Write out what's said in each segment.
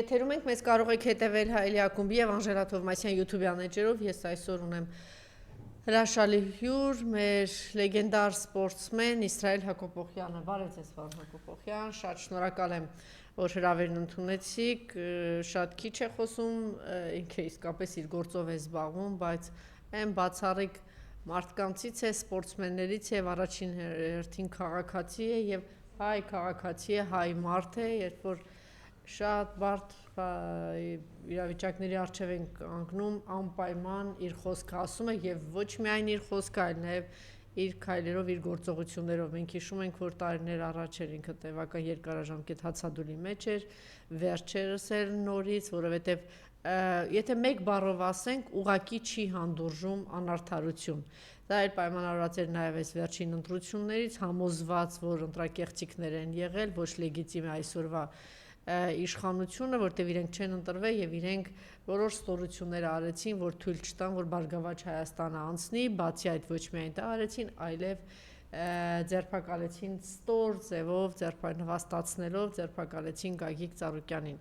Եթերում ենք, մեզ կարող եք հետևել Հայելի ակումբի եւ Անժելա Թովմասյան YouTube-յան էջերով։ Ես այսօր ունեմ հրաշալի հյուր, մեր լեգենդար սպորտսմեն Իսրայել Հակոբոյանը։ Բարև ձեզ, պարոն Հակոբոյան, շատ շնորհակալ եմ, որ հրավերն ընդունեցիք, շատ քիչ է խոսում, ինքը իսկապես իր գործով է զբաղվում, բայց այն բացառիկ մարդկանցից է, սպորտսմեններից եւ առաջին հերթին քաղաքացի է եւ հայ քաղաքացի է, հայ մարդ է, երբ որ շատ բարդ իրավիճակների առջև ենք կանգնում, անպայման իր խոսքը ասում է եւ ոչ միայն իր խոսքը, այլ նաեւ իր քայլերով, իր գործողություններով։ Մենք հիշում ենք, որ տարիներ առաջ էր ինքը տևական երկարաժամկետ հացադուլի մեջ էր, վերջերս էր նորից, որովհետեւ եթե մեկ բառով ասենք, ուղակի չի հանդուրժում անարդարություն։ Դա էլ պայմանավորված էր նաև այս վերջին ընտրություններից, համոզված, որ ընտրակեղծիքներ են եղել, ոչ լեգիտիմ է այսօրվա իշխանությունը, որտեղ իրենք չեն ընտրվել եւ իրենք որոշ ստորություններ արեցին, որ թույլ չտան, որ Բարգավաճ Հայաստանը անցնի, բացի այդ ոչ միայն դա արեցին, այլև ձերբակալեցին ստոր ձևով, նվաստացնելով ձերբակալեցին Գագիկ Ծառուկյանին։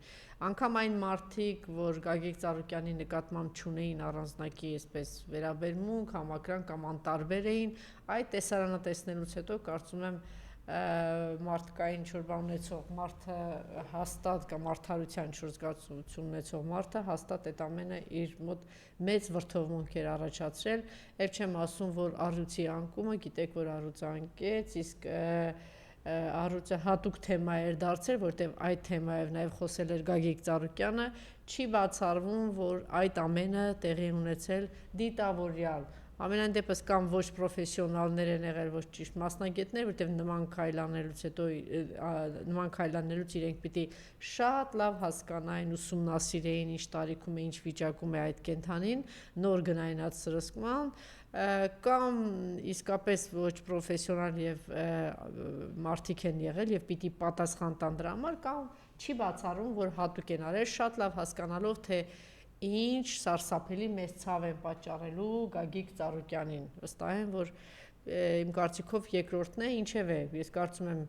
Անկամ այն մարդիկ, որ Գագիկ Ծառուկյանի նկատմամբ չունեին առանձնակի այսպես վերաբերմունք, համակրանք կամ անտարբեր էին, այդ տեսարանը տեսնելուց հետո կարծում եմ մարդկային ինչ-որ բան ունեցող մարդը հաստատ կամ արդարության ինչ-որ զգացողություն ունեցող մարդը հաստատ այդ ամենը իր մոտ մեծ վրդովմունք էր առաջացրել, եւ չեմ ասում, որ առյուծի անկումը, գիտեք, որ առյուծը անկեց, իսկ առյուծը հատուկ թեմա էր դարձել, որտեղ այդ թեմայով նաեւ խոսել էր Գագիկ Ծառուկյանը, չի բացառվում, որ այդ ամենը տեղի ունեցել դիտավորյալ Ամենայն դեպս կամ ոչ պրոֆեսիոնալներ են եղել, ոչ ճիշտ մասնագետներ, որտեղ նման քայլանելուց հետո նման քայլանելուց իրենք պիտի շատ լավ հասկանային, ուսումնասիրեին, ինչ տարիքում է, ինչ վիճակում է այդ կենդանին, նոր գնային այդ սրսկման, կամ իսկապես ոչ պրոֆեսիոնալ եւ մարդիկ են եղել եւ պիտի պատասխան տան դրա համար, կամ չի բացառում, որ հատուկ են արել, շատ լավ հասկանալով, թե ինչ սարսափելի մեծ ցավ են պատճառելու Գագիկ Ծառուկյանին։ Վստահ եմ, որ իմ կարծիքով երկրորդն է, ինչևէ, ես կարծում եմ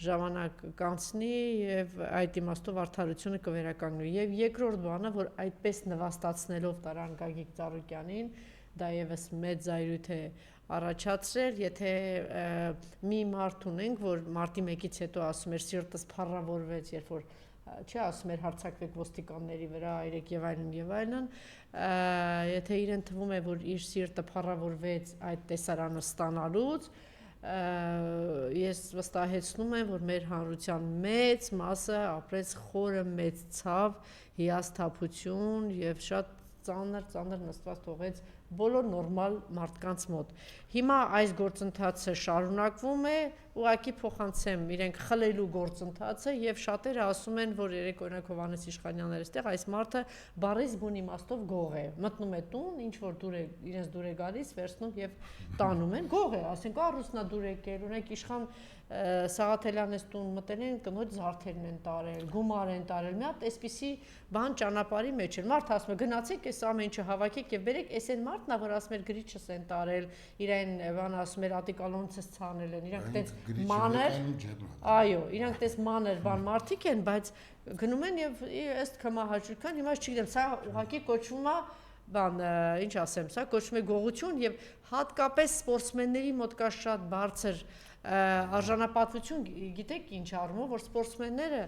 ժամանակ կանցնի եւ այդ իմաստով արդարությունը կվերականգնվի։ Եվ երկրորդ բանը, որ այդպես նվաստացնելով տարան Գագիկ Ծառուկյանին, դա եւս մեծ զայրույթ է առաջացրել, եթե մի մարդ ունենք, որ մարտի 1-ից հետո ասում էր սիրտս փառավորվեց, երբ որ չի ասում էր հարձակվեք ոստիկանների վրա, այրեք եւ այլն, եթե իրեն թվում է, որ իր սիրտը փառավորվեց այդ տեսարանը ստանալուց, ես վստահեցնում եմ, որ մեր հանրության մեծ մասը ապրեց խորը մեծ ցավ, հիասթափություն եւ շատ ծանր նստված թողեց բոլոր նորմալ մարդկանց մոտ։ Հիմա այս գործընթացը շարունակվում է, ուղղակի փոխանցեմ իրենք խլելու գործընթացը եւ շատերը ասում են, որ երեք օրինակ Հովհաննես Իշխանյանն էր այստեղ, այս մարդը բարիս բուն իմաստով գող է, մտնում է տուն, ինչ որ իրենց դուր է գալիս, վերցնում եւ տանում են, գող է, ասենք առուսնադուր եկել, օրինակ իշխան Սաղաթելյանն էս տուն մտել են, կնոջ զարդերն են տարել, գումար են տարել, մի հատ այսպիսի բան ճանապարհի մեջ էր։ Մարդ ասում է գնացեք, այս ամեն ինչը հավաքեք եւ բերեք, այս այն մարդն է, որ ասում էր գրիչս են տարել, իրեն բան ասում էր ատիկալոնցս ցանել են, իրանք այդպես մանր, այո, իրանք այդպես մանր բան մարդիկ են, բայց գնում են եւ ըստ կամահաճույքան, հիմա չգիտեմ, սա ուղղակի կոչվում է բան, ինչ ասեմ, սա կոչվում է գողություն եւ հատկապես սպորտսմենների մոտ կա շատ բարձր արժանապատվություն, գիտեք ինչ առումով, որ սպորտսմենները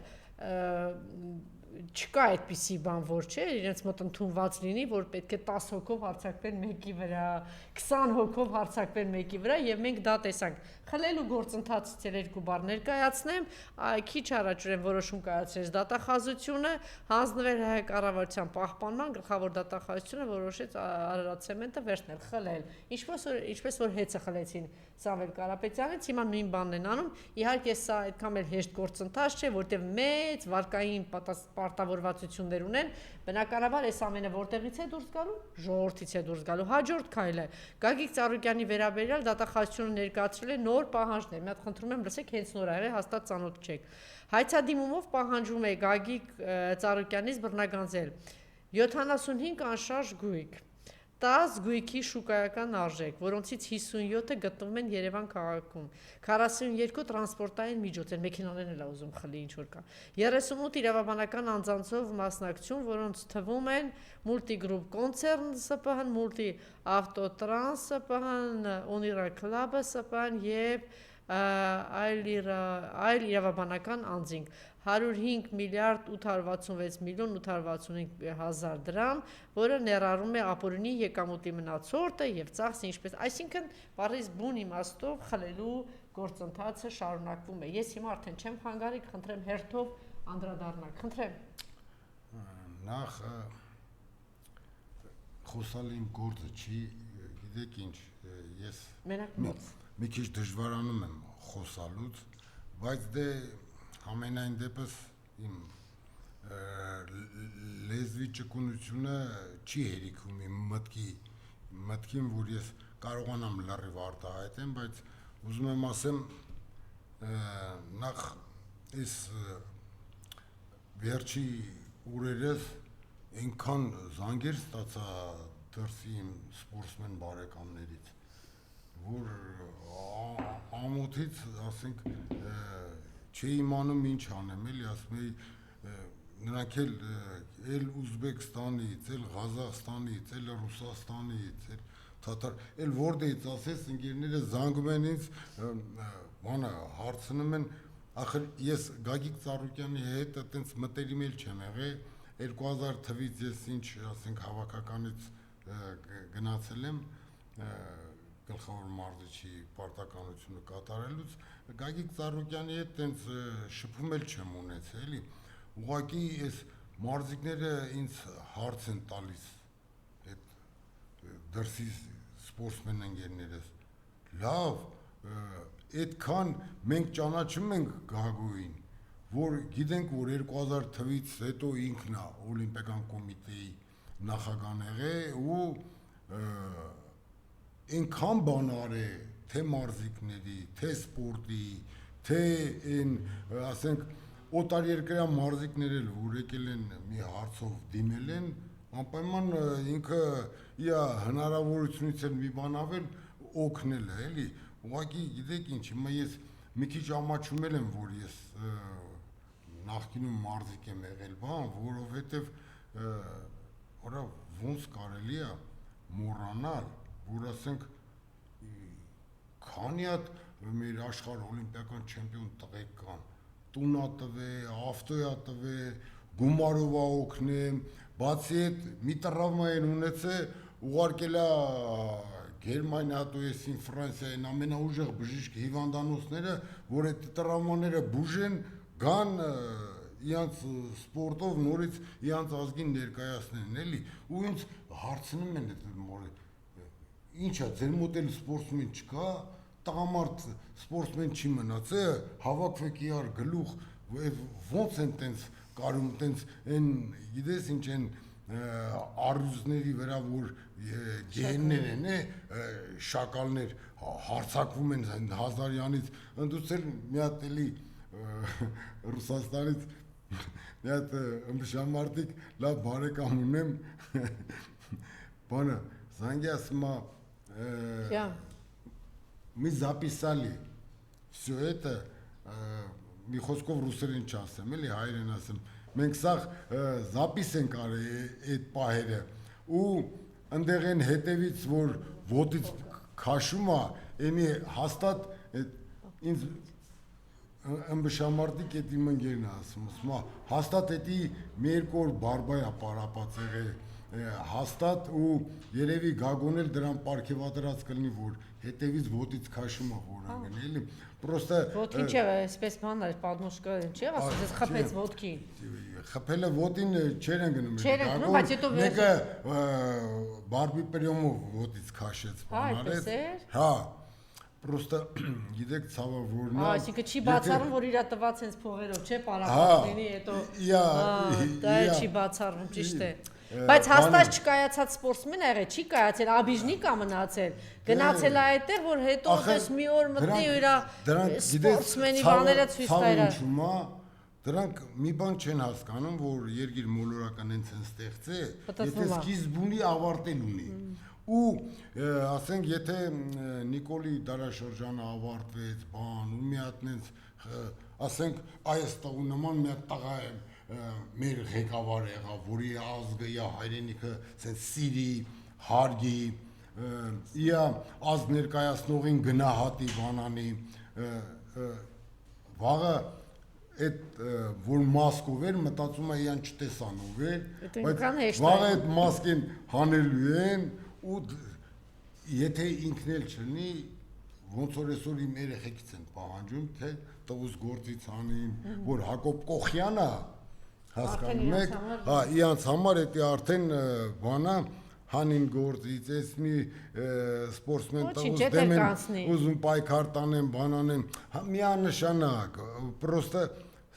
չկա այդպիսի բան, որ չէ, իրենց մոտ ընդունված լինի, որ պետք է 10 հոգով հարձակվեն մեկի վրա, 20 հոգով հարձակվեն մեկի վրա եւ մենք դա տեսանք։ Խլելու գործընթացից էլ երկու բառ ներկայացնեմ, քիչ առաջ ուրեմն որոշում կայացրեց դատախազությունը, հանձնվել հայ կառավարության պահպանման, գլխավոր դատախազությունը որոշեց Արարատ ցեմենտը վերցնել, խլել։ Ինչպես որ հեծը խլեցին Սամվել Կարապետյանից, հիմա նույն բանն են անում։ Իհարկե սա այդքան էլ հեշտ գործընթաց չէ, որտեղ մեծ վարկային պարտավորվածություններ ունեն, բնականաբար այս ամենը որտեղից է դուրս գալու, ժողովրդից է դուրս գալու։ Հաջորդ քայլը Գագիկ Ծառուկյանի վերաբերյալ դատախազությունը ներկայացրել է նոր պահանջներ։ Մի հատ խնդրում եմ լսեք, հենց նոր ա եղել, հաստատ ծանոթ չեք։ Հայցադիմումով պահանջում է Գագիկ Ծառուկյանից բռնագանձել 75 անշարժ գույք, 10 գույքի շուկայական արժեք, որոնցից 57-ը գտնվում են Երևան քաղաքում, 42 տրանսպորտային միջոց են, մեքենաներն էլ ուզում խլի ինչ-որ կա, 38 իրավաբանական անձանցով մասնակցություն, որոնց թվում են Multigroup Concern ՍՊՀ, Multi Autotrans ՍՊՀ, Onira Club ՍՊՀ եւ այլ իրավաբանական անձինք 105 միլիարդ 866 միլիոն 865 հազար դրամ, որը ներառում է ապօրինի եկամուտի մնացորդը եւ ծախսը ինչպես, այսինքն բառից բուն իմաստով խլելու գործընթացը շարունակվում է։ Ես հիմա արդեն չեմ խանգարի, խնդրեմ հերթով անդրադառնալ, խնդրեմ։ Նախ խոսալ իմ գործը չի, գիտեք ինչ, ես մի քիչ դժվարանում եմ խոսալուց, բայց դե ամենայն դեպս իմ լեզվի ճկունությունը չի հերիքում իմ մտքին, որ ես կարողանամ լրիվ արտահայտեմ, բայց ուզում եմ ասեմ նախ այս վերջի օրերս այնքան զանգեր ստացա դրսի իմ սպորտսմեն բարեկամներից, որ ամոթից, ասենք, չի իմանում ինչ անեմ, էլի, ասում էի, նրանք էլ Ուզբեկստանից, էլ Ղազախստանից, էլ Ռուսաստանից, էլ Թաթար, էլ որտեղից ասես, ընկերները զանգում են ինձ, հարցնում են, ախր ես Գագիկ Ծառուկյանի հետ այտենց մտերիմ էլ չեմ եղել, 2000 թվից ես ինչ, ասենք, հավաքականից գնացել եմ, գլխավոր մարզչի պարտականությունը կատարելուց, Գագիկ Ծառուկյանի հետ տենց շփում էլ չեմ ունեցել, էլի, ուղղակի այս մարզիկները ինձ հարց են տալիս, այդ դրսի սպորտսմեն ընկերներս, լավ, այդքան մենք ճանաչում ենք Գագոյին, որ գիտենք, որ 2000 թվից հետո ինքն է Օլիմպիական կոմիտեի նախագահն եղել ու այնքան բան արե, թե մարզիկների, թե սպորտի, թե այն, ասենք, օտարերկրյա մարզիկներ էլ, որ եկել են մի հարցով դիմել են, անպայման ինքը իր հնարավորությունից էլ մի բան ավել օգնել է, էլի, ուղղակի գիտեք ինչ, հիմա ես մի քիչ ամաչում եմ, որ ես նախկինում մարզիկ եմ եղել, որովհետև ոնց կարելի է մոռանալ, որ ասենք քանի հատ մեր աշխարհ օլիմպիական չեմպիոն տղեկ կան, տունա տվե, ավտոյա տվե, գումարով օգնեմ, բացի այդ մի տրավմա են ունեցել, ուղարկել է Գերմանիա, Հատոյեսին, Ֆրանսիային ամենաուժեղ բժիշկ հիվանդանոցները, որ այդ տրավմաները բուժեն, գան իրանց սպորտով նորից իրանց ազգին ներկայացնեն, էլի, ու ինձ հարցնում են այդ մորը, ինչա, ձեր մոտ էլ սպորտսմեն չկա, տղամարդ սպորտսմեն չի մնացել, հավաքվեք իրար գլուխ, ոնց են տենց կարում, տենց են, գիտես ինչ են առյուծների վրա, որ գեհեններ են, շակալներ հարցակվում են հազարյանից, ընդուց էլ մի հատ էլի Ռուսաստանից մի հատ ըմբշամարտիկ լավ բարեկամ ունեմ, բանը, զանգի ասում է, մի записали, все это, մի խոսքով ռուսերեն չասեմ, էլի հայերեն ասեմ, մենք սաղ запис ենք արել այդ պահերը, ու ընդեղ են հետևից, որ ոտից քաշում է, եմի հաստատ ինձ ըմբշամարտիկ էդ իմ ընկերն է ասում, հաստատ էդի մի երկու օր բարբայ է պարապած եղել, հաստատ ու երևի Գագոն էլ դրան պարգևատրած կլինի, որ հետևից ոտից քաշում է որանգն, էլի, պրոստը ոտքին չէ, այսպես բան էր, պատմուշկա չէ, ասես ես խփեց ոտքին։ Խփելը ոտին չեր են գնում, Գագոն, բայց հետո մեկը բարբի պրյոմով ոտից քաշեց, բան արեց, հա, պրոստը գիտեք ցավը որ նա այսինքն չի բացառում, որ իրա տված հենց փողերով, չէ, պարապատների, հետո դա չի բացառում, ճիշտ է։ Բայց հաստատ չկայացած սպորտսմեն եղել, չի կայացել, աբիժնի կա մնացել, գնացել է այդտեղ, որ հետո պես մի օր մտնի ու իր սպորտսմենի բաները ցույց տա իրա։ Դրանք մի բան չեն հասկանում, որ երկիր մոլորակը նենց են ստեղծել, եթե Պատասխանա։ սկիզբ ունի, ավարտել ունի։ Ու ասենք, եթե Նիկոլի դարաշրջանը ավարտվեց, բան, ու մի հատ նենց, ասենք, այս տղու նման մի հատ տղա է մեր ղեկավար եղավ, որի ազգը, իա հայրենիքը սենց սիրի, հարգի, իա ազգ ներկայացնողին գնահատի, բանանի, վաղը այդ որ մասկով էր, մտածում է իրան չտեսանով էր, բայց վաղը այդ մասկին հանելու են ու եթե ինքն էլ չլինի, ոնց որ այսօր իմ երեխեքից են պահանջում, թե տղուս գործից անին, որ Հակոբ Կոխյանը, հասկանում եք, իրանց համար էդի արդեն բանա, հանին գործից, ես մի սպորտսմեն տղուս դեմ են ուզում պայքար տանեն, բանանեն, միանշանակ, պրոստը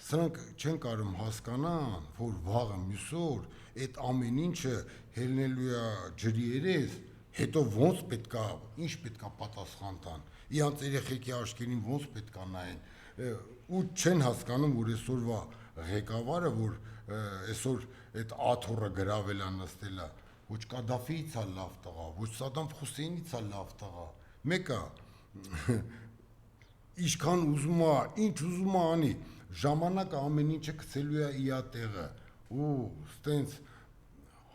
սրանք չեն կարում հասկանան, որ վաղը մյուսօր այդ ամեն ինչը հելնելու է ջրի երես, հետո ոնց պետքա, ինչ պետքա պատասխան տան, իրանց երեխեքի աչքերին ոնց պետքա նայեն, ու չեն հասկանում, որ այսօրվա ղեկավարը, որ այսօր այդ աթոռը գրավել է նստել է, ոչ Կադաֆիից է լավ տղա, ոչ Սադամ Հուսեյնից է լավ տղա, մեկը ինչքան ուզում է, ինչ ուզում է անի, ժամանակը ամեն ինչը գցելու է իա տեղը, ու ստենց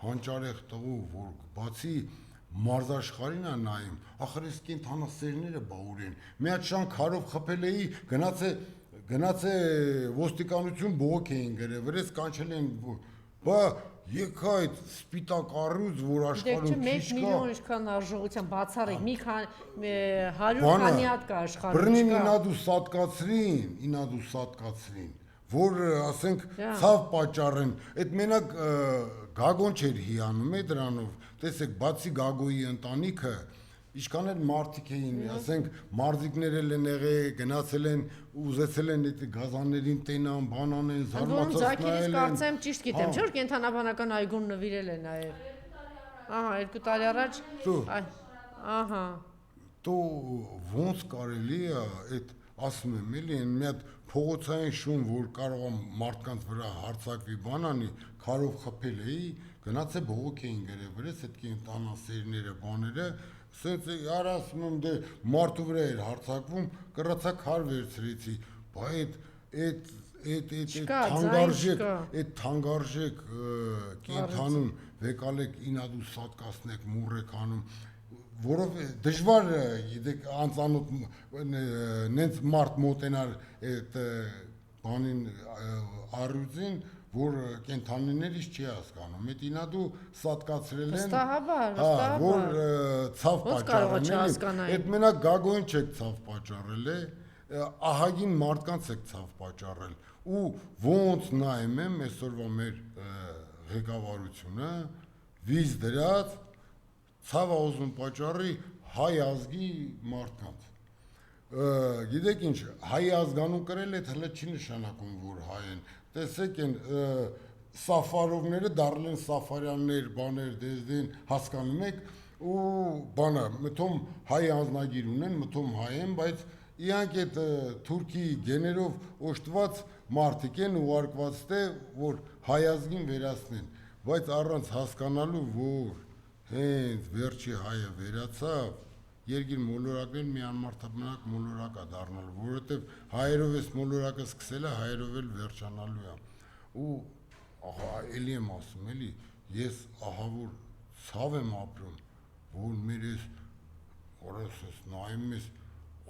հանճարեղ տղու, որ բացի մարզաշխարհին է նայում, ախր այս կենթանասերները բա ուր են, մի հատ շան քարով խփել էի, գնաց է ոստիկանություն բողոք էին գրել, վրես կանչել են, բա եկա այդ սպիտակ առյուծ, որ աշխարհում քիչ կա։ 1 միլիոն ինչքան արժողության բացառիկ, մի 100 քանի հատ կա աշխարհում։ Բռնին ինադու սատկացրին, որ ասենք ցավ պատճառեն, այդ մենակ Գագոն չէր հիանում է դրանով, տեսեք, բացի Գագոյի ընտանիքը, ինչքան էլ մարդիկ էին, ասենք, մարզիկներ էլ են եղել, գնացել են, ուզեցել են այդ գազաններին տենան, բանան են, զարմացած նայել են։ Կարծեմ ճիշտ գիտեմ, չէ՞ որ կենթանաբանական այգուն նվիրել է նաև։ Ահա, 2 տարի առաջ։ Ահա։ Դու ոնց կարելի է այդ ասում եմ էլի, մի հատ փողոցային շուն, որ կարող է մարդկանց վրա հարձակվի բանանի, քարով խփել էի, գնաց է բողոք էին գրել, վրես այդ կենթանասերները, բաները սենց ասում եմ դե մարդու վրա էր հարձակվում, կռացա քար վերցրեցի, բա այդ թանկարժեք կենթանուն վեկալեք ինադու սատկացնեք, մուռ եք անում, որով դժվար գիտեք անծանոթ նենց մարդ մոտենար այդ բանին առյուծին, որ կենթանիներից չի հասկանում, այդ ինադու սատկացրել են, որ ցավ պատճառել, այդ մենակ Գագոյին չեք ցավ պատճառել է, ահագին մարդկանց եք ցավ պատճառել, ու ոնց նայում եմ այսօրվա մեր ղեկավարությունը, վիզ դրած, ցավը ուզում պատճառի հայ ազգի մարդկանց, գիտեք ինչ, հայ ազգանուն կրել այդ հլը չի նշանակում, որ հայ են, տեսեք են Սաֆարովները դառել են Սաֆարյաններ, բաներ, դեզդեն, հասկանում եք, ու բանը, մթում հայ անձնագիր ունեն, մթում հայ են, բայց իրանք այդ թուրքի գեներով օժտված մարդիկ են ուղարկված թե, որ հայ ազգին վերացնեն, բայց առանց հասկանալու, որ հենց վերջի հայը վերացավ, երկիր մոլորակն էլ մի անմարդաբնակ մոլորակ է դառնալու, որովհետև հայերով էս մոլորակը սկսել է, հայերով էլ վերջանալու է, ու ահա էլի եմ ասում, էլի, ես ահա որ ցավ եմ ապրում, որ մեր ես օրս ես նայում ես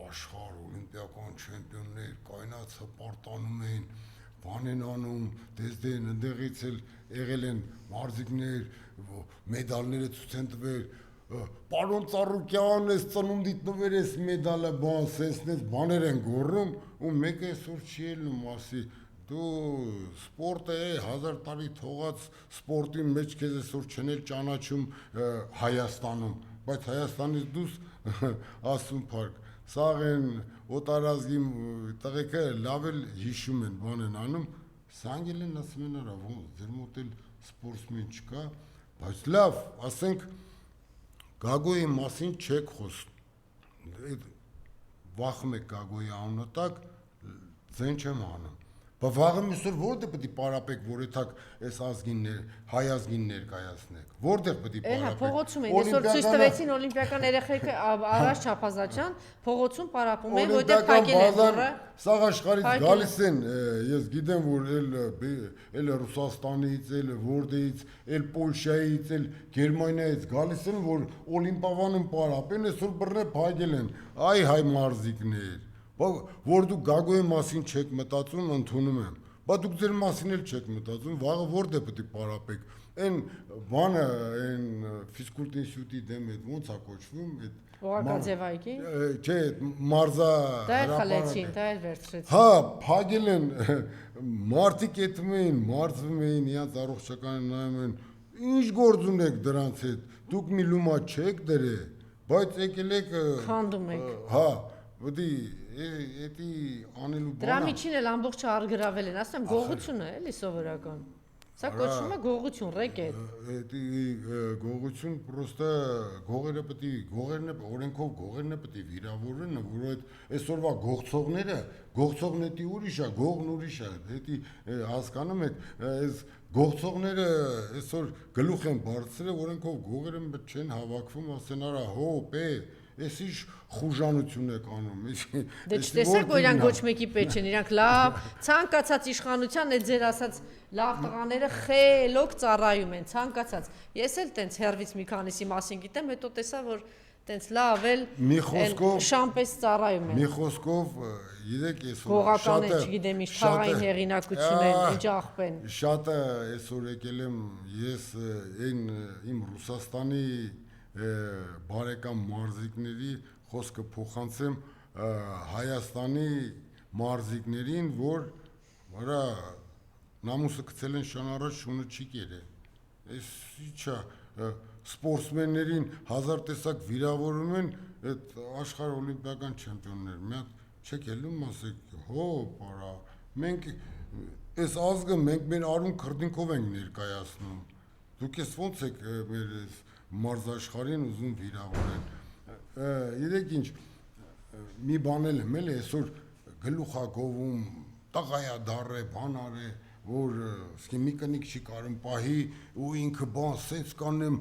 աշխարհ օլիմպիական չեմպիոններ կայնած հպարտանում են, բան են անում, դեզդեն ընդեղից էլ եղել են մարզիկներ, մեդալները ցույց են տվել, պարոն Ծառուկյան, ես ծնունդիդ նվեր ես մեդալը բան, սենսնես բաներ են գոռում, ու մեկը այսօր չի ելնում, ասի դու սպորտը է 1000 տարի թողած սպորտի մեջ քեզ այսօր չեն էլ ճանաչում Հայաստանում, բայց Հայաստանից դուրս ասում փառք, սաղ են օտարազգի տղեկը լավ էլ հիշում են, բան են անում, սանգել են ասում են արա, ձեր մոտ էլ սպորտսմեն չկա, բայց լավ, ասենք Գագոյի մասին չեք խոսում, վախում եք Գագոյի անունը տակ, ձեն չեմ անում, Բավական միսոր որտեղ պետք է պարապեք, որ ეთակ այս ազգիններ, հայ ազգին ներկայացնեք։ Որտեղ պետք է Էլա պարապեք։ փողոցում են, այսօր ցույց տվեցին օլիմպիական երեխեքը Արաշ Չափազատյան, փողոցում պարապում են, որտեղ փակել են դուռը։ Սաղ աշխարհից գալիս են, ես գիտեմ, որ էլ Ռուսաստանից, էլ որտեղից, էլ Պոլշայից, էլ Գերմանիայից գալիս են, որ օլիմպիավանում պարապեն, այսօր բռնե փակել են։ Այ հայ մարզիկներ, որ դուք Գագոյի մասին չեք մտածում, ընդունում եմ։ Բա դուք ձեր մասին էլ չեք մտածում, վաղը որտեղ պետք է պարապեք։ Այն բանը, այն ֆիզկուլտ ինստիտուտի դեմ այդ ոնց է կոչվում, այդ Օղակաձևայքի։ Չէ, մարզա Դա էլ խլեցին, դա էլ վերցրեցին։ Հա, փակել են մարդիկ եթում էին, մարզվում էին, իրանց առողջականը նայում են, ինչ գործ ունեք դրանց հետ։ Դուք մի լումա չեք դրե, բայց եկել եք Քանդում եք։ Հա, բդի էդի անելու բանը։ Դրա միջին էլ ամբողջը արգրավել են, ասեմ գողություն է, էլի սովորական։ Սա կոչվում է գողություն, ռեկետ։ Էդի գողություն պրոստը գողերը պետք է օրենքով գողերն է պետք է վիրավորվեն, որ այդ այսօրվա գողցողների ուրիշ է, գողն ուրիշ է, դա հասկանում եք, այս գողցողները այսօր գլուխ են բարձրել, օրենքով գողերը չեն հավաքվում, ասեն արա հոպ Ես ինչ խուժանություն եք անում։ Դե չտեսեք, որ իրանք ոչ մեկի պետք չեն, իրանք լավ, ցանկացած իշխանության այդ ձեր ասած լավ տղաները խելոք ծառայում են, ցանկացած։ Ես էլ տենց հերվից մի քանիսի մասին գիտեմ, հետո տեսա, որ տենց լավ էլ շամպես ծառայում են։ Մի խոսքով, գիտեք, այսօր գողական են, չգիտեմ, ինչ թաղային հեղինակություն են, ինչ աղբեն։ Շատը այսօր եկել եմ ես իմ Ռուսաստանի բարեկամ մարզիկների խոսքը փոխանցեմ Հայաստանի մարզիկներին, որ վրա նամուսը գցել են շան առաջ շունը չի կերել։ Այս իչա սպորտսմեններին հազար տեսակ վիրավորում են այդ աշխարհ օլիմպիական չեմպիոններ։ Մի հատ չեք ելում ասեք, հո, պարա, մենք այս ազգը մենք մեր արուն քրդինքով ենք ներկայացնում։ Դուք ես ոնց եք մեր մարզաշխարհին ուզում վիրավորեն։ Գիտեք ինչ, մի բան էլ եմ էլի այսօր գլուխա գովում, տղայա դառե, բանար է, որ մի կնիկ չի կարում պահի ու ինքը բան սենց կանեմ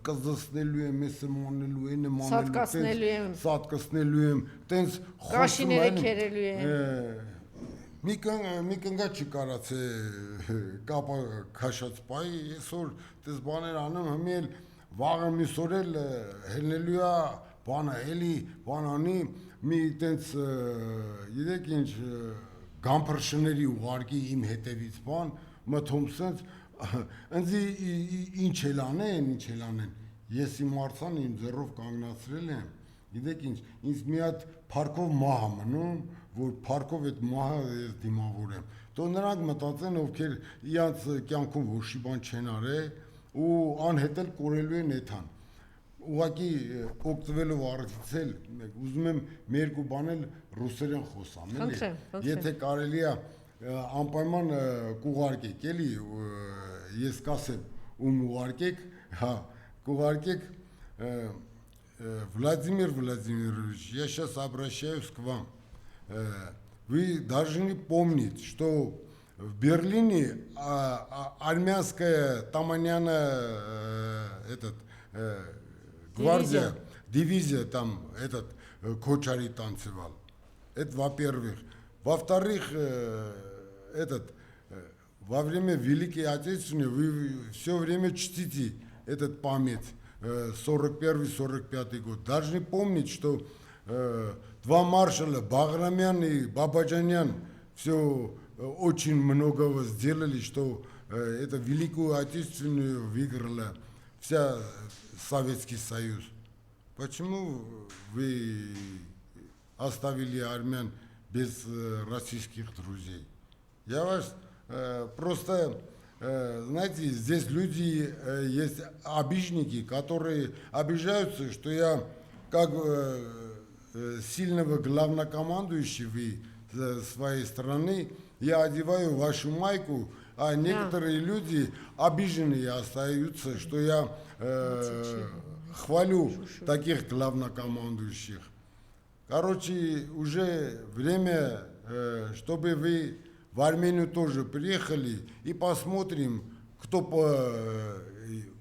կզսնելու եմ, ես եմ անելու, են եմ անելու, սատկացնելու եմ, տենց կաշիները քերելու եմ։ Մի կնգա չի կարաց կապա քաշած պայի, այսօր տես բաներ անում, հմի էլ վաղը միսոր էլ հելնելու է, բանը էլի, բան անի, մի տենց, գիտեք ինչ, գամփրշների ուղարկի իմ հետևից բան, մթում սենց, ընձի ինչ էլ անեն, ես իմ արցան իմ ձեռով կանգնացրել եմ, գիտեք ինչ, ինձ մի հատ փառքով մահ մնում, որ փառքով այդ մահը ես դիմավորեմ, տո նրանք մտածեն, ովքեր իրանց կյանքում ոչի բան չեն արել ու անհետել կորելու են էթան, ուղղակի օգտվելով առիթից էլ ուզում եմ մի երկու բան էլ ռուսերեն խոսամ, էլի։ Եթե կարելի է անպայման կուղարկեք, էլի, ես կասեմ ում ուղարկեք, հա, կուղարկեք Владимир Владимирович, я сейчас обращаюсь к вам. Вы должны помнить, что в Берлине армянская Таманяна гвардия, дивизия там Кочари танцевал. Это во-первых. Во-вторых, во время Великой Отечественной вы все время чтите этот память, 41-45 год. Должны помнить, что два маршала, Баграмян и Бабаджанян, все очень многого сделали, что это Великую Отечественную выиграла вся Советский Союз. Почему вы оставили армян без российских друзей? Я вас просто, знаете, здесь люди, есть обижники, которые обижаются, что я как сильного главнокомандующего своей страны, я одеваю вашу майку, а некоторые люди обиженные остаются, что я хвалю таких главнокомандующих. Короче, уже время, чтобы вы в Армению тоже приехали и посмотрим,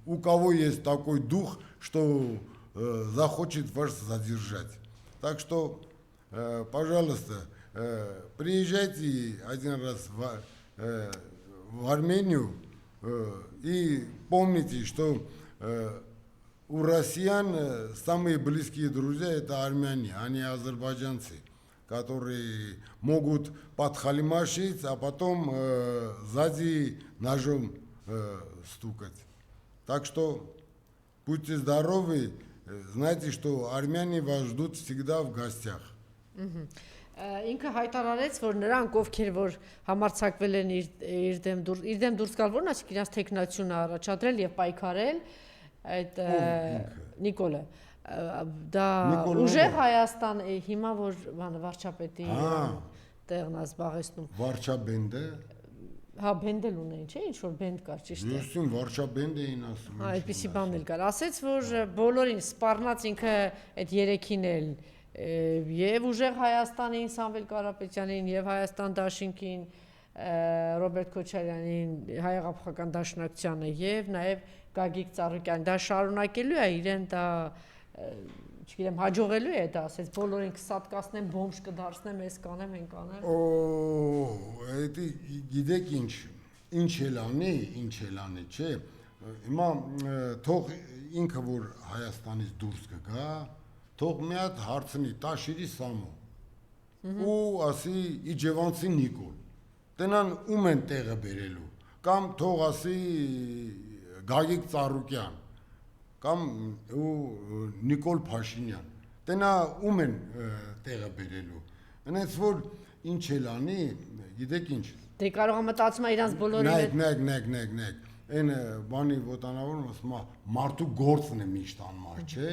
у кого есть такой дух, что захочет вас задержать. Так что, пожалуйста, приезжайте один раз в Армению и помните, что у россиян самые близкие друзья это армяне, а не азербайджанцы, которые могут подхалимашить, а потом сзади ножом стукать. Так что будьте здоровы, знайте, что армяне вас ждут всегда в гостях. Ինքը հայտարարեց, որ նրանք ովքեր որ համարձակվել են իր դեմ դուրս գալ, որն ասիկ իրաց տեխնացիոնը առաջադրել եւ պայքարել այդ Նիկոլը դա ուժեղ Հայաստան հիմա որ վարչապետի տեղն է զբաղեցնում Վարչաբենդը հա բենդել ունեն չէ ինչ որ բենդ կար ճիշտ է Յուսին վարչաբենդ էին ասում այդպիսի բան էլ կար ասեց որ բոլորին սպառնաց ինքը այդ երեքին էլ եւ ուժեղ Հայաստանին Սամվել Կարապետյանին եւ Հայաստան Դաշինքին Ռոբերտ Քոչարյանին հայ-աղափական դաշնակցությանը եւ նաեւ Գագիկ Ծառուկյանին դա շարունակելու է իրեն դա չգիտեմ հաջողելու է դա ասեց բոլորին կսատկացնեմ բոմժ կդարձնեմ ես կանեմ են կանեմ Էդի գիտեք ինչ էլ անի չէ հիմա թող ինքը որ Հայաստանից դուրս կգա թող մի հատ հարցնի Տաշիրի Սամո ու ասի Իջևանցի Նիկոլ տենան ում են տեղը բերելու կամ թող ասի Գագիկ Ծառուկյան կամ ու Նիկոլ Փաշինյան տենա ում են տեղը բերելու այնց որ ինչ էլ անի գիտեք ինչ դե կարող է մտածում է իրանց բոլորին նայեք այն բանի ոտանավորում ասում է մարդու գործն է միշտ անմար չէ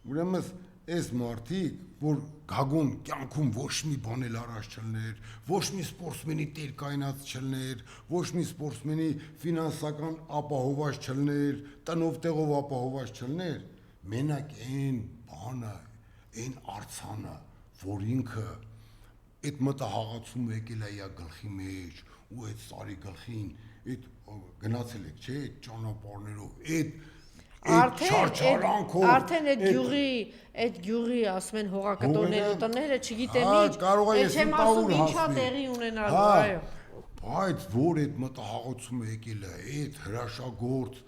ուրեմն Այս մարդիկ, որ գագուն կյանքում ոչ մի բան էլ առաջ չլներ, ոչ մի սպորտսմենի տեր կայնած չլներ, ոչ մի սպորտսմենի ֆինանսական ապահովված չլներ, տնով տեղով ապահովված չլներ, մենակ այն բանը, այն արցանը, որ ինքը այդ մտահաղացումը եկել է իր գլխի մեջ, ու այդ սարի գլխին, այդ գնացել եք, չէ, այդ ճանապարհներով, Արդեն այդ գյուղի ասում են հողակտորները տները չգիտեմ ինչ չեմ ասում ինչա տեղի ունենալու այո բայց որ այդ մտահաղացումը եկել է այդ հրաշագործ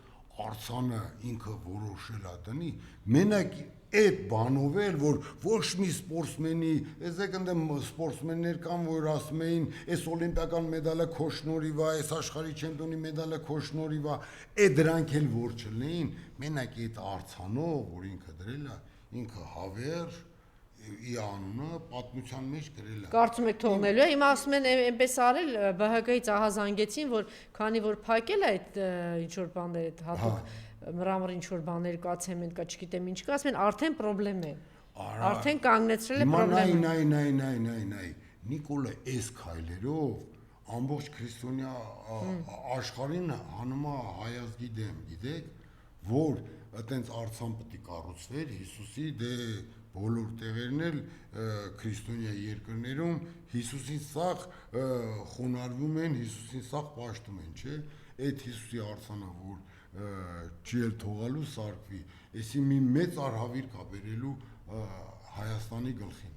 արցանը ինքը որոշել է տնի մենակ այդ բանով էլ որ ոչ մի սպորտսմենի եսեք ընդեմ սպորտսմեններ կան որ ասում էին այս օլիմպիական մեդալը քո շնորհիվ է այս աշխարհի չեմպիոնի մեդալը քո շնորհիվ է այդ դրանք էլ որ չլինեին մենակ այդ արցանով որ ինքը դրել է ինքը հավեր ի անունը պատմության մեջ գրել է կարծում եք թողնելու է հիմա ասում են այնպես արել ԲՀԿ-ից ահազանգեցին որ քանի որ փակել է այդ ինչ որ բաներ այդ հատուկ մրամր ինչ որ բաներ կա ցեմենտ կա չգիտեմ ինչ կա ասում են արդեն խնդրեմ է արդեն կանգնեցրել է խնդրեմ նայ Նիկոլը այս քայլերով ամբողջ քրիստոնյա աշխարհին հանում է հայազգի դեմ գիտեք որ այտենց արցան պետք է կառուցվեր Հիսուսի դե բոլոր տեղերն էլ քրիստոնյա երկրներում Հիսուսին սաղ խոնարհվում են Հիսուսին սաղ պաշտում են չէ այդ Հիսուսի արցանը որ չի էլ թողալու սարկվի էսի մի մեծ արհավիր կա բերելու Հայաստանի գլխին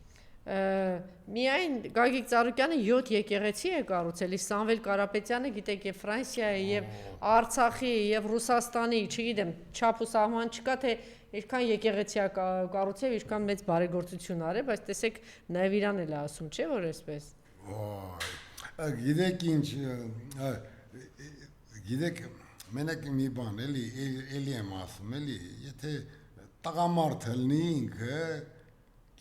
միայն Գագիկ Ծառուկյանը 7 եկեղեցի է կառուցել իսկ Սամվել Կարապետյանը գիտեք եւ Ֆրանսիայի եւ Արցախի եւ Ռուսաստանի չգիտեմ չափ ու սահման չկա թե ինչքան եկեղեցի կառուցել ինչքան մեծ բարեգործություն արել բայց տեսեք նաեւ իրան էլ է ասում չէ որ այսպես գիտեք ինչ գիտեք մենակ մի բան էլի եմ ասում էլի եթե տղամարդ լինի ինքը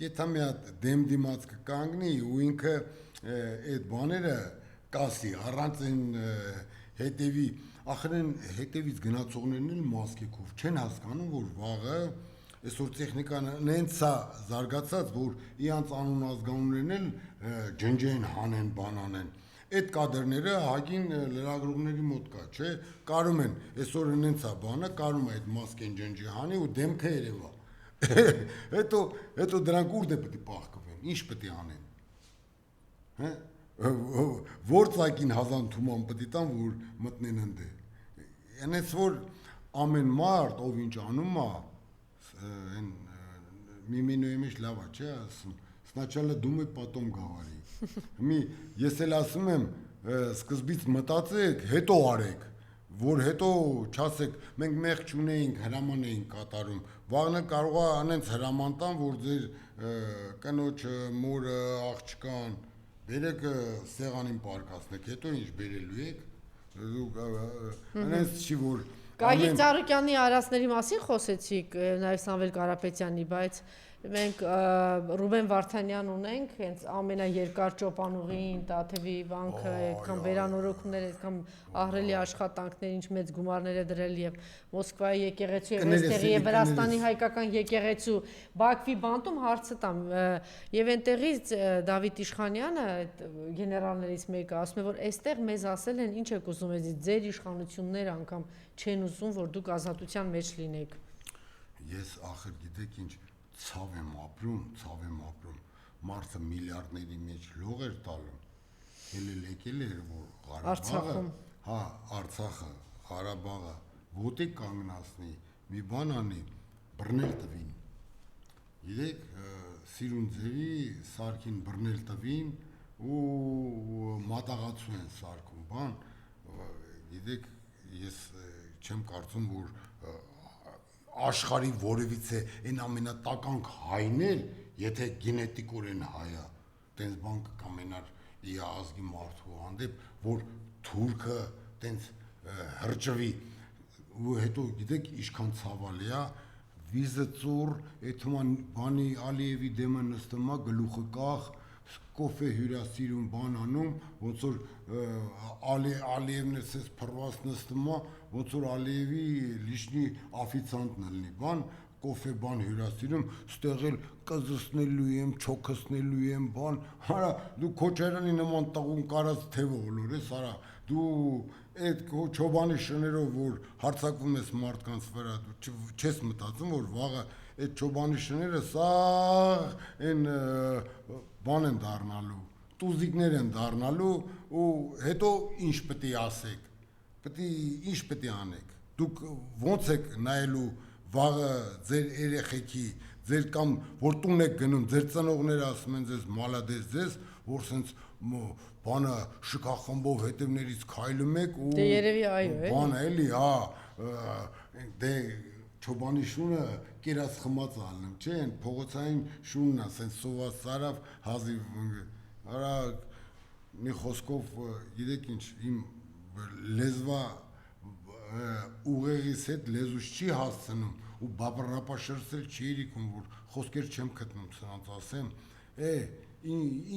եթե մի հատ դեմ դիմաց կկանգնի ու ինքը այդ բաները կասի առանց այն հետևի ախրեն հետևից գնացողներն էլ մասկեքով չեն հասկանում որ վաղը այսօր տեխնիկան նենց է զարգացած որ իրանց անուն ազգանուններն էլ ջնջեն հանեն բանանեն այդ կադրները հագին լրագրողների մոտ կա, չէ, կարում են, այսօր նենց է բանը, կարում է այդ մասկեն ջնջի հանի ու դեմքը երևա։ Հետո դրանք ուր դե պետք է պահկվեն, ինչ պետք է անեն։ Հա, որ ծակին հազան թուման պետք է տան, որ մտնեն ընդ։ Այնպես որ ամեն մարդ, ով ինչ անում է, այն միմինոյի մեջ լավ է, չէ՞ ասում։ Սначала думай, потом говори։ Ես էլ ասում եմ, սկզբից մտածեք, հետո արեք, որ հետո չասեք, մենք մեղ չունեինք, հրաման էինք կատարում։ Վաղը կարող է անենց հրաման տան, որ ձեր կնոջը, մորը, աղջկան բերեք սեղանին պարկասնեք, հետո ինչ բերելու եք։ Անենց չի որ Գագիկ Ծառուկյանի արածների մասին խոսեցիք, նաև Սամվել Կարապետյանի, բայց մենք Ռուբեն Վարդանյան ունենք, հենց ամենաերկար ճոպանուղին, Տաթևի վանքը, այդքան վերանորոգումներ, այդքան ահռելի աշխատանքներ, ինչ մեծ գումարներ է դրել եւ Մոսկվայի եկեղեցու եւ այստեղի եւ Վրաստանի հայկական եկեղեցու Բաքվի բանտում հարցը տամ եւ այնտեղից Դավիթ Իշխանյանը գեներալներից մեկը ասում է որ այստեղ մեզ ասել են ինչ եք ուզում էզի ձեր իշխանությունները անգամ չեն ուզում որ դուք ազատության մեջ լինեք։ Ես ախր գիտեք ինչ ցավ եմ ապրում, մարդը միլիարդների մեջ լող էր տալու, եկել էր, որ Ղարաբաղը, Արցախը, Ղարաբաղը, ոտի կանգնացնի, մի բան անի, բռնել տվին, գիտեք, սիրուն ձևի սարքին բռնել տվին, ու մատաղացու են սարքում, բան, գիտեք, ես չեմ կարծում, որ աշխարհի որևիցե այն ամենատականք հայն էլ, եթե գենետիկորեն հայա, տենց բան կամենար իր ազգի մարդու հանդեպ, որ թուրքը տենց հրճվի, ու հետո գիտեք ինչքան ցավալի է, վիզը ծուռ, այդ բանի Ալիևի դեմը նստում է, գլուխը կախ, կոֆե հյուրասիրում բան անում, ոնց որ Ալիևն է սես փռված նստում է, ոնց որ Ալիևի լիշնի օֆիցիանտն լինի, բան, կոֆե բան հյուրասիրում, ստեղ էլ կզսնելու եմ, չոքսնելու եմ, բան, հարա, դու քոչարանի նման տղուն կարած թևը ոլորես, հարա, դու այդ չոբանի շներով, որ հարձակվում ես մարդկանց վրա, դու չես մտածում, որ վաղը այդ չոբանի շները սաղ են բան են դառնալու, տուզիկներ են դառնալու ու հետո ինչ պետք է ասեք, ինչ պետք է անեք, դուք ոնց եք նայելու վաղը ձեր երեխեքի, ձեր կամ որ տուն եք գնում, ձեր ծնողները ասում են ձեզ մալադես ձեզ, որ սենց բանը շքախմբով հետևներից քայլում եք ու դե երևի այո, բանը էլի, դե չոբանի շունը կերած խմած ալնում, չէ, են փողոցային շունն է, սենց սոված սարավ հազիվ, արա մի խոսքով, գիտեք ինչ, իմ լեզվա ուղեղիս հետ լեզուս չի հասցնում ու բաբռապաշրցել չի իրիքում, որ խոսքեր չեմ գտնում սրանց ասեմ,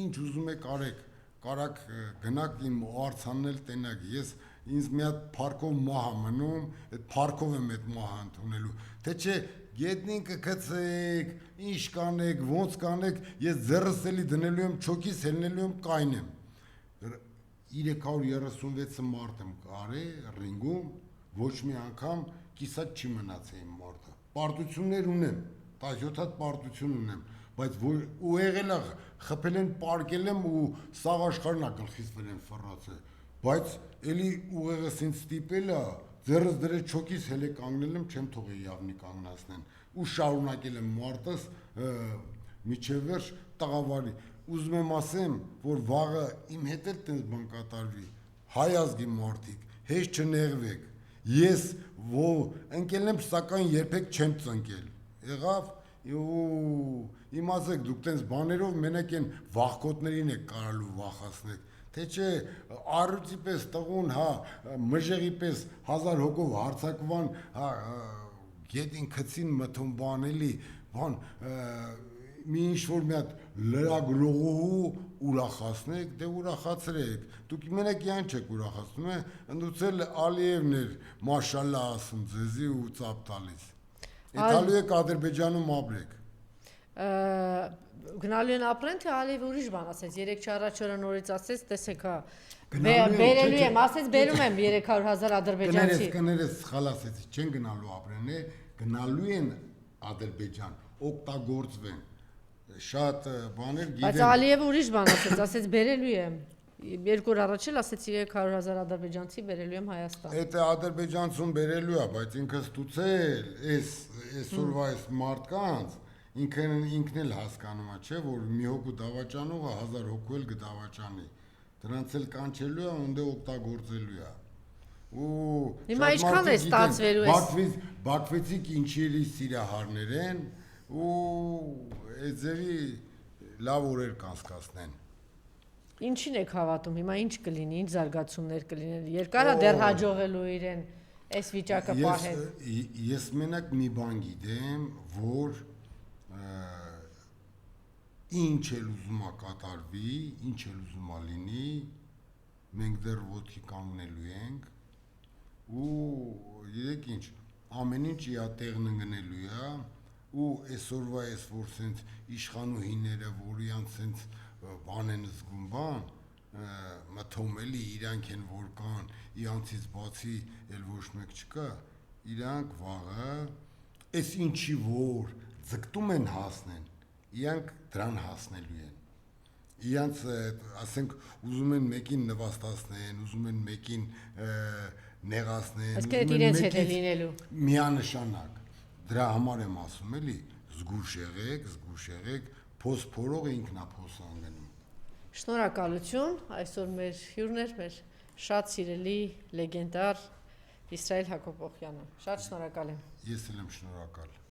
ինչ ուզում եք արեք, կարակ գնաք իմ արձանն էլ տենակ, ես ինձ մի հատ փարքով մահ մնում, այդ փարքով եմ այդ մահը ընդունելու, թե չէ գետնին կգցեք, ինչ կանեք, ոնց կանեք, ես ձեռս էլի դնելու եմ չոքիս, հելնելու եմ կայնեմ, 336 մարդ եմ կարե ռինգում, ոչ մի անգամ կիսատ չի մնացել իմ մարդը, պարտություններ ունեմ, 17 հատ պարտություն ունեմ, բայց ու եղել է խփել են, պարկել եմ ու սաղ աշխարհն է գլխից վեր են ֆռացել, բայց էլի ուղեղս ինձ ստիպել է, ձեռս դրել չոքիս հելե կանգնել եմ, չեմ թողել явնի կանգնացնեն, ու շարունակել եմ մարտս միջև վերջ տղավարի, ուզում եմ ասեմ, որ վաղը իմ հետ էլ տենց բան կատարվի, հայ ազգի մարդիկ, հեշտ չնեղվեք, ես ընկել եմ, սակայն երբեք չեմ ծնկել, եղավ, իմացեք դուք տենց բաներով մենակ են վախկոտներին եք կարալու վախացնեք, թե չէ առյուծի պես տղուն, մժեղի պես 1000 հոգով հարցակվան, գետին քցին մթում բան էլի, բան, մի ինչ-որ մի հատ լրագրողու ուրախացնեք, դե ուրախացրեք, դուք մենակ յան չեք ուրախացնում, ընդուցել Ալիևն էր, մաշալլա ասում ձեզի ու ծապ տալիս, եթալու եք Ադրբեջանում ապրեք, գնալու են ապրեն, թե Ալիևը ուրիշ բան ասեց, 3 առաջ օրը նորից ասեց, տեսեք բերելու եմ, ասեց բերում եմ 300,000 ադրբեջանցի կներես սխալ ասեցի, չեն գնալու ապրեն, գնալու են Ադրբեջան, օգտագործվեն, շատ բաներ գիտեն բայց Ալիևը ուրիշ բան ասեց բերելու եմ 2 օր առաջ էլ ասեցի 300,000 ադրբեջանցի բերելու եմ Հայաստան։ Այդ ադրբեջանցուն բերելու է, բայց ինքը ստուծել, այսօրվա այս մարդկանց ինքն էլ հասկանում է, չէ, որ մի հոգու դավաճանողը 1000 հոգու էլ կդավաճանի։ Դրանց էլ կանչելու է, ունդե օգտագործելու է։ Հիմա ինչքան է ստացվելու էս։ Բաքվեցիկ ինչի սիրահարներ են ու այդ ձևի լավ օրեր կանցկացնեն։ Ինչին եք հավատում, հիմա ինչ կլինի, ինչ զարգացումներ կլինեն, երկար է դեռ հաջողելու իրեն այս վիճակը պահել։ Ես մենակ մի բան գիտեմ, որ ինչ էլ ուզում է կատարվի, ինչ էլ ուզում է լինի, մենք դեռ ոտքի կանգնելու ենք ու երեք ինչ, ամեն ինչ իր տեղն ընկնելու է ու այսօրվա այս որ սենց իշխանուհիները, որ իրանց սենց բան են զգում բան, մթում էլի իրանք են որ կան, իրանցից բացի էլ ոչ մեկ չկա, իրանք վաղը, այս ինչի որ ձգտում են հասնեն, իրանք դրան հասնելու են, իրանց ասենք ուզում են մեկին նվաստացնեն, ուզում են մեկին նեղացնեն, ուզում են մեկին միանշանակ, դրա համար եմ ասում էլի, զգուշ եղեք, փոս փորող ինքնա փոս անգնում։ Շնորհակալություն, այսօր մեր հյուրն էր մեր շատ սիրելի լեգենդար Իսրայել Հակոբյանը, շատ շնորհակալ եմ։ Ես էլ եմ շնորհակալ։